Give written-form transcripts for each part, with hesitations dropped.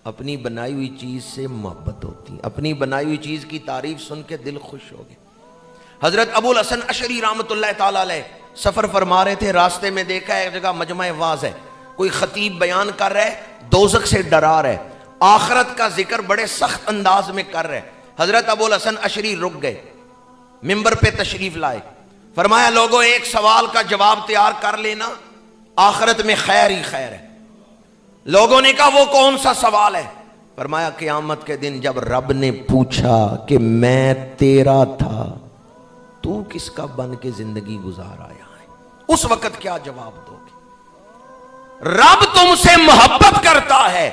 اپنی بنائی ہوئی چیز سے محبت ہوتی ہے، اپنی بنائی ہوئی چیز کی تعریف سن کے دل خوش ہو گئے۔ حضرت ابو الحسن اشعری رحمۃ اللہ تعالیٰ علیہ سفر فرما رہے تھے، راستے میں دیکھا ہے ایک جگہ مجمع واعظ ہے، کوئی خطیب بیان کر رہا ہے، دوزخ سے ڈرا رہا ہے، آخرت کا ذکر بڑے سخت انداز میں کر رہے۔ حضرت ابو الحسن اشعری رک گئے، ممبر پہ تشریف لائے، فرمایا لوگوں ایک سوال کا جواب تیار کر لینا، آخرت میں خیر ہی خیر ہے۔ لوگوں نے کہا وہ کون سا سوال ہے؟ فرمایا قیامت کے دن جب رب نے پوچھا کہ میں تیرا تھا تو کس کا بن کے زندگی گزار آیا ہے، اس وقت کیا جواب دو گے؟ رب تم سے محبت کرتا ہے،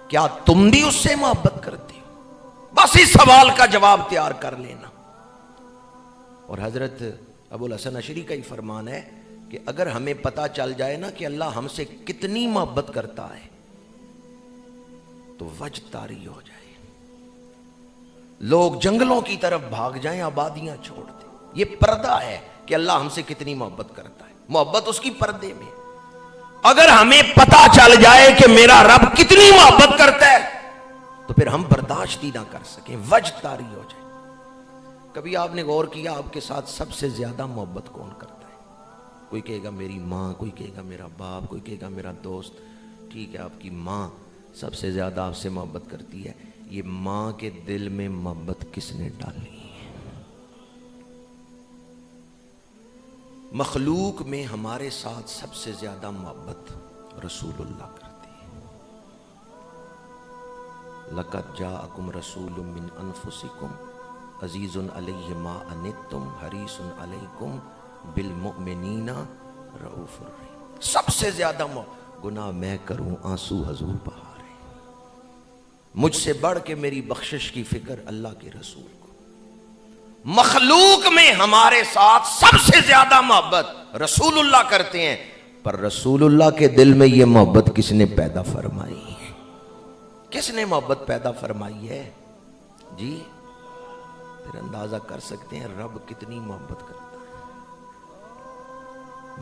کیا تم بھی اس سے محبت کرتے ہو؟ بس اس سوال کا جواب تیار کر لینا۔ اور حضرت ابو الحسن اشعری کا ہی فرمان ہے کہ اگر ہمیں پتا چل جائے نا کہ اللہ ہم سے کتنی محبت کرتا ہے تو وجہ طاری ہو جائے، لوگ جنگلوں کی طرف بھاگ جائیں، آبادیاں چھوڑ دیں۔ یہ پردہ ہے کہ اللہ ہم سے کتنی محبت کرتا ہے، محبت اس کی پردے میں۔ اگر ہمیں پتا چل جائے کہ میرا رب کتنی محبت کرتا ہے تو پھر ہم برداشت ہی نہ کر سکیں، وجہ طاری ہو جائے۔ کبھی آپ نے غور کیا آپ کے ساتھ سب سے زیادہ محبت کون کرتا ہے؟ کوئی کہے گا میری ماں، کوئی کہے گا میرا باپ، کوئی کہے گا میرا دوست۔ ٹھیک ہے، آپ کی ماں سب سے زیادہ آپ سے محبت کرتی ہے، یہ ماں کے دل میں محبت کس نے ڈالی ہے؟ مخلوق میں ہمارے ساتھ سب سے زیادہ محبت رسول اللہ کرتی ہے۔ لَقَدْ جَاءَكُمْ رَسُولٌ مِّنْ أَنفُسِكُمْ عَزِيزٌ عَلَيْهِ مَا عَنِتُّمْ حَرِيصٌ عَلَيْكُمْ بِالْمُؤْمِنِينَ رَءُوفٌ رَحِيمٌ۔ سب سے زیادہ گناہ میں کروں آنسو حضور بہا رہے، مجھ سے بڑھ کے میری بخشش کی فکر اللہ کے رسول کو۔ مخلوق میں ہمارے ساتھ سب سے زیادہ محبت رسول اللہ کرتے ہیں، پر رسول اللہ کے دل میں یہ محبت کس نے پیدا فرمائی ہے؟ کس نے محبت پیدا فرمائی ہے؟ جی پھر اندازہ کر سکتے ہیں رب کتنی محبت کرتا ہے۔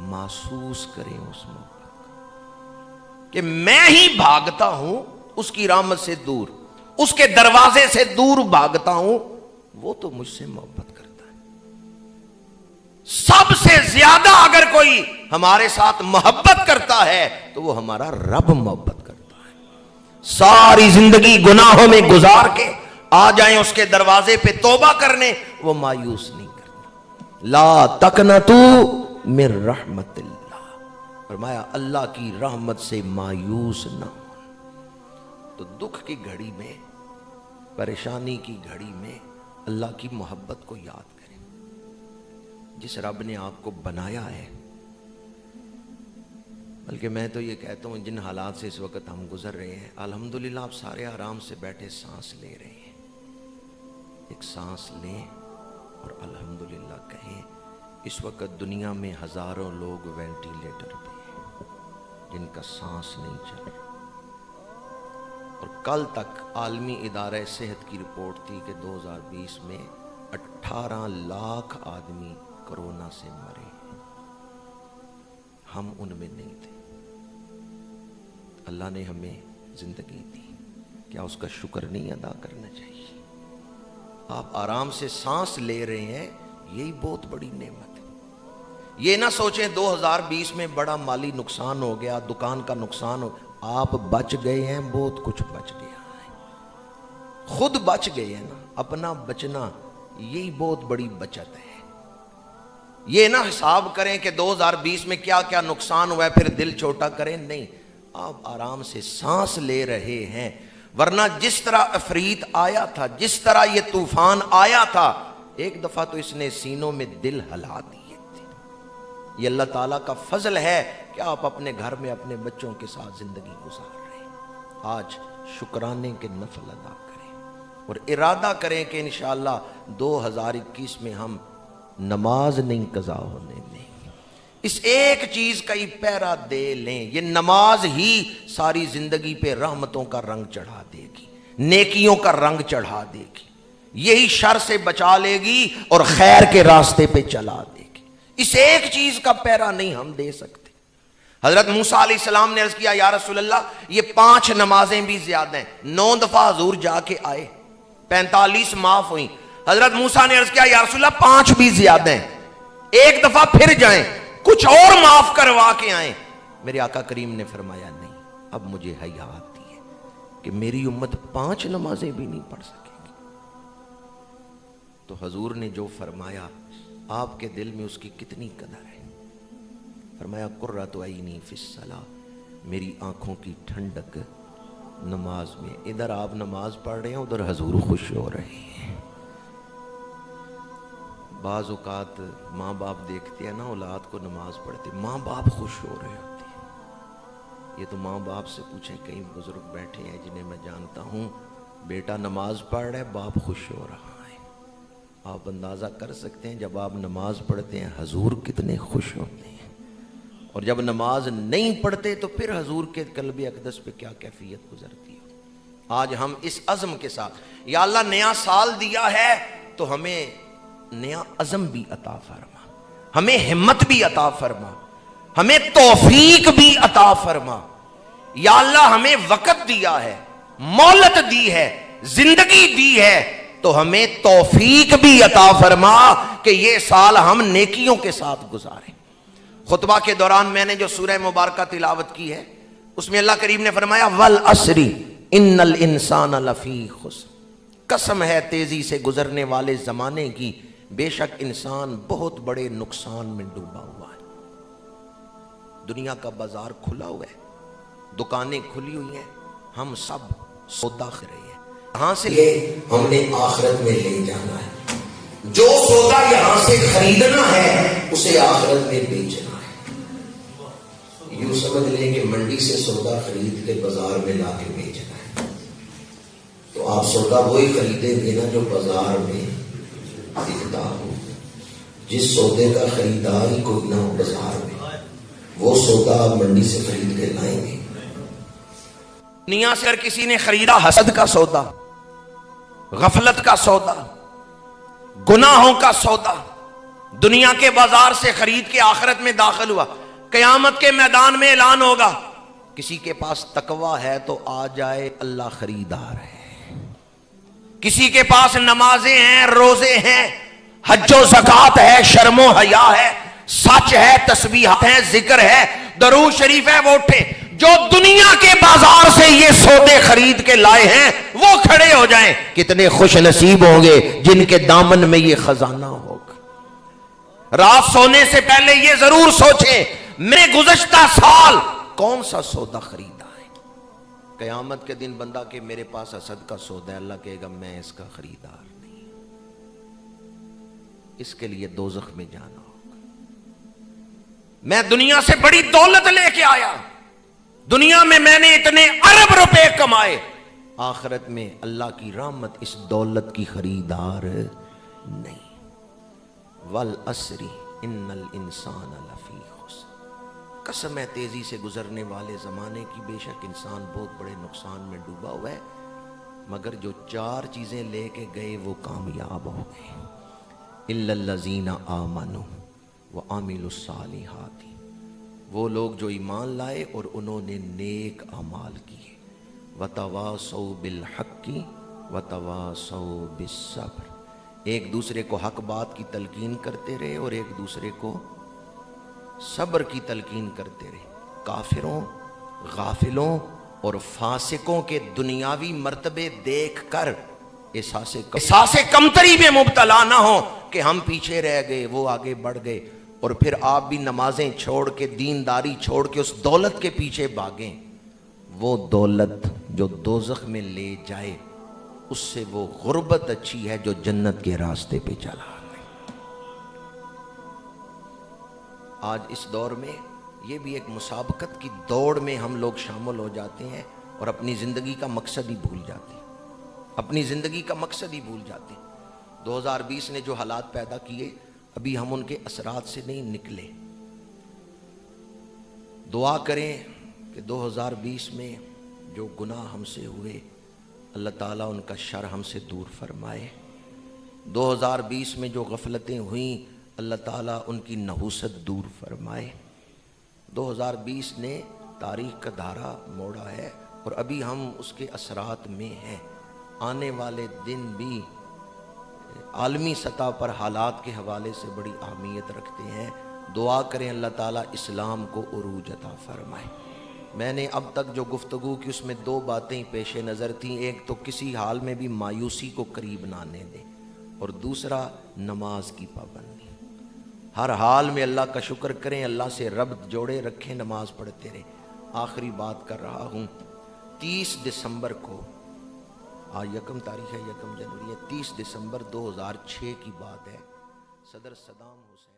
محسوس کریں اس محبت کو کہ میں ہی بھاگتا ہوں اس کی رحمت سے دور، اس کے دروازے سے دور بھاگتا ہوں، وہ تو مجھ سے محبت کرتا ہے۔ سب سے زیادہ اگر کوئی ہمارے ساتھ محبت کرتا ہے تو وہ ہمارا رب محبت کرتا ہے۔ ساری زندگی گناہوں میں گزار کے آ جائیں اس کے دروازے پہ توبہ کرنے، وہ مایوس نہیں کرتا۔ لا تقنطوا من رحمت اللہ، فرمایا اللہ کی رحمت سے مایوس نہ ہو۔ تو دکھ کی گھڑی میں، پریشانی کی گھڑی میں اللہ کی محبت کو یاد کریں۔ جس رب نے آپ کو بنایا ہے، بلکہ میں تو یہ کہتا ہوں جن حالات سے اس وقت ہم گزر رہے ہیں، الحمدللہ آپ سارے آرام سے بیٹھے سانس لے رہے ہیں۔ ایک سانس لیں اور الحمدللہ کہیں۔ اس وقت دنیا میں ہزاروں لوگ وینٹیلیٹر پہ ہیں جن کا سانس نہیں چل رہا، اور کل تک عالمی ادارہ صحت کی رپورٹ تھی کہ 2020 میں 18 لاکھ آدمی کرونا سے مرے ہیں، ہم ان میں نہیں تھے۔ اللہ نے ہمیں زندگی دی، کیا اس کا شکر نہیں ادا کرنا چاہیے؟ آپ آرام سے سانس لے رہے ہیں، یہی بہت بڑی نعمت ہے۔ یہ نہ سوچیں 2020 میں بڑا مالی نقصان ہو گیا، دکان کا نقصان ہو، آپ بچ گئے ہیں، بہت کچھ بچ گیا ہے، خود بچ گئے ہیں نا۔ اپنا بچنا یہی بہت بڑی بچت ہے۔ یہ نہ حساب کریں کہ 2020 میں کیا کیا نقصان ہوا ہے پھر دل چھوٹا کریں، نہیں، آپ آرام سے سانس لے رہے ہیں۔ ورنہ جس طرح عفریت آیا تھا، جس طرح یہ طوفان آیا تھا، ایک دفعہ تو اس نے سینوں میں دل ہلا دیے تھے۔ یہ اللہ تعالیٰ کا فضل ہے کہ آپ اپنے گھر میں اپنے بچوں کے ساتھ زندگی گزار رہے ہیں۔ آج شکرانے کے نفل ادا کریں اور ارادہ کریں کہ انشاءاللہ 2021 میں ہم نماز نہیں قضا ہونے دیں گے۔ اس ایک چیز کا ہی پہرا دے لیں، یہ نماز ہی ساری زندگی پہ رحمتوں کا رنگ چڑھا دے گی، نیکیوں کا رنگ چڑھا دے گی، یہی شر سے بچا لے گی اور خیر کے راستے پہ چلا دے گی۔ اس ایک چیز کا پہرا نہیں ہم دے سکتے۔ حضرت موسیٰ علیہ السلام نے عرض کیا یا رسول اللہ یہ 5 نمازیں بھی زیادہ ہیں. 9 دفعہ حضور جا کے آئے, 45 معاف ہوئیں. حضرت موسیٰ نے عرض کیا یا رسول اللہ 5 بھی زیادہ ہیں, 1 دفعہ پھر جائیں, کچھ اور معاف کروا کے آئیں. میرے آقا کریم نے فرمایا نہیں, اب مجھے حیا آتی ہے کہ میری امت 5 نمازیں بھی نہیں پڑھ سکے گی. تو حضور نے جو فرمایا آپ کے دل میں اس کی کتنی قدر ہے. فرمایا قرۃ عینی فی الصلاۃ, میری آنکھوں کی ٹھنڈک نماز میں. ادھر آپ نماز پڑھ رہے ہیں, ادھر حضور خوش ہو رہے ہیں. بعض اوقات ماں باپ دیکھتے ہیں نا اولاد کو نماز پڑھتے, ماں باپ خوش ہو رہے ہوتے ہیں. یہ تو ماں باپ سے پوچھیں, کئی بزرگ بیٹھے ہیں جنہیں میں جانتا ہوں, بیٹا نماز پڑھ رہا ہے, باپ خوش ہو رہا ہے. آپ اندازہ کر سکتے ہیں جب آپ نماز پڑھتے ہیں حضور کتنے خوش ہوتے ہیں, اور جب نماز نہیں پڑھتے تو پھر حضور کے قلب اقدس پہ کیا کیفیت گزرتی ہے. آج ہم اس عزم کے ساتھ, یا اللہ نیا سال دیا ہے تو ہمیں نیا عزم بھی عطا فرما, ہمیں ہمت بھی عطا فرما, ہمیں توفیق بھی عطا فرما. یا اللہ ہمیں وقت دیا ہے, مہلت دی ہے, زندگی دی ہے, تو ہمیں توفیق بھی عطا فرما کہ یہ سال ہم نیکیوں کے ساتھ گزاریں. خطبہ کے دوران میں نے جو سورہ مبارکہ تلاوت کی ہے اس میں اللہ کریم نے فرمایا والعصر ان الانسان لفی خسر, قسم ہے تیزی سے گزرنے والے زمانے کی, بے شک انسان بہت بڑے نقصان میں ڈوبا ہوا ہے. دنیا کا بازار کھلا ہوا ہے, دکانیں کھلی ہوئی ہیں, ہم سب سودا کر رہے ہیں. یہاں سے ہم نے آخرت میں لے جانا ہے. جو سودا یہاں سے خریدنا ہے اسے آخرت میں بیچنا ہے. یوں سمجھ لیں کہ منڈی سے سودا خرید کے بازار میں لا کے بیچنا ہے. تو آپ سودا وہی خریدیں گے نا جو بازار میں دکھتا ہو. جس سودے کا خریدار ہی کوئی نہ ہو بازار میں, وہ سودا آپ منڈی سے خرید کے لائیں گے. دنیا سے اگر کسی نے خریدا حسد کا سودا, غفلت کا سودا, گناہوں کا سودا, دنیا کے بازار سے خرید کے آخرت میں داخل ہوا, قیامت کے میدان میں اعلان ہوگا کسی کے پاس تقوی ہے تو آ جائے, اللہ خریدار ہے. کسی کے پاس نمازیں ہیں, روزے ہیں, حج و زکات ہے, شرم و حیا ہے, سچ ہے, تسبیحات ہیں, ذکر ہے, درود شریف ہے, وہ اٹھے. جو دنیا کے بازار سے یہ سودے خرید کے لائے ہیں وہ کھڑے ہو جائیں. کتنے خوش نصیب ہوں گے جن کے دامن میں یہ خزانہ ہوگا. رات سونے سے پہلے یہ ضرور سوچیں میں گزشتہ سال کون سا سودا خریدا ہے. قیامت کے دن بندہ کہ میرے پاس حسد کا سودا ہے, اللہ کہے گا میں اس کا خریدار نہیں, اس کے لیے دوزخ میں جانا ہوگا. میں دنیا سے بڑی دولت لے کے آیا, دنیا میں میں نے اتنے ارب روپے کمائے, آخرت میں اللہ کی رحمت اس دولت کی خریدار نہیں. والعصر ان الانسان لفی خسر, قسم ہے تیزی سے گزرنے والے زمانے کی, بے شک انسان بہت بڑے نقصان میں ڈوبا ہوا ہے. مگر جو 4 چیزیں لے کے گئے وہ کامیاب ہو گئے. الا الذین آمنوا وعملوا الصالحات, وہ لوگ جو ایمان لائے اور انہوں نے نیک اعمال کیے. وتواصوا بالحق وتواصوا بالصبر, ایک دوسرے کو حق بات کی تلقین کرتے رہے اور ایک دوسرے کو صبر کی تلقین کرتے رہے. کافروں, غافلوں اور فاسقوں کے دنیاوی مرتبے دیکھ کر احساس کمتری میں مبتلا نہ ہو کہ ہم پیچھے رہ گئے, وہ آگے بڑھ گئے, اور پھر آپ بھی نمازیں چھوڑ کے, دینداری چھوڑ کے اس دولت کے پیچھے بھاگیں. وہ دولت جو دوزخ میں لے جائے اس سے وہ غربت اچھی ہے جو جنت کے راستے پہ چلا. آج اس دور میں یہ بھی ایک مسابقت کی دوڑ میں ہم لوگ شامل ہو جاتے ہیں اور اپنی زندگی کا مقصد ہی بھول جاتے ہیں, اپنی زندگی کا مقصد ہی بھول جاتے ہیں. 2020 نے جو حالات پیدا کیے ابھی ہم ان کے اثرات سے نہیں نکلے. دعا کریں کہ 2020 میں جو گناہ ہم سے ہوئے اللہ تعالیٰ ان کا شر ہم سے دور فرمائے. 2020 میں جو غفلتیں ہوئیں اللہ تعالیٰ ان کی نحوست دور فرمائے. 2020 نے تاریخ کا دھارا موڑا ہے اور ابھی ہم اس کے اثرات میں ہیں۔ آنے والے دن بھی عالمی سطح پر حالات کے حوالے سے بڑی اہمیت رکھتے ہیں۔ دعا کریں اللہ تعالیٰ اسلام کو عروج عطا فرمائے۔ میں نے اب تک جو گفتگو کی اس میں دو باتیں پیش نظر تھیں، ایک تو کسی حال میں بھی مایوسی کو قریب نہ آنے دیں، اور دوسرا نماز کی پابندی۔ ہر حال میں اللہ کا شکر کریں، اللہ سے ربط جوڑے رکھیں، نماز پڑھتے رہیں۔ آخری بات کر رہا ہوں، 30 دسمبر کو، آج یکم تاریخ ہے، 1 جنوری ہے، 30 دسمبر 2006 کی بات ہے، صدر صدام حسین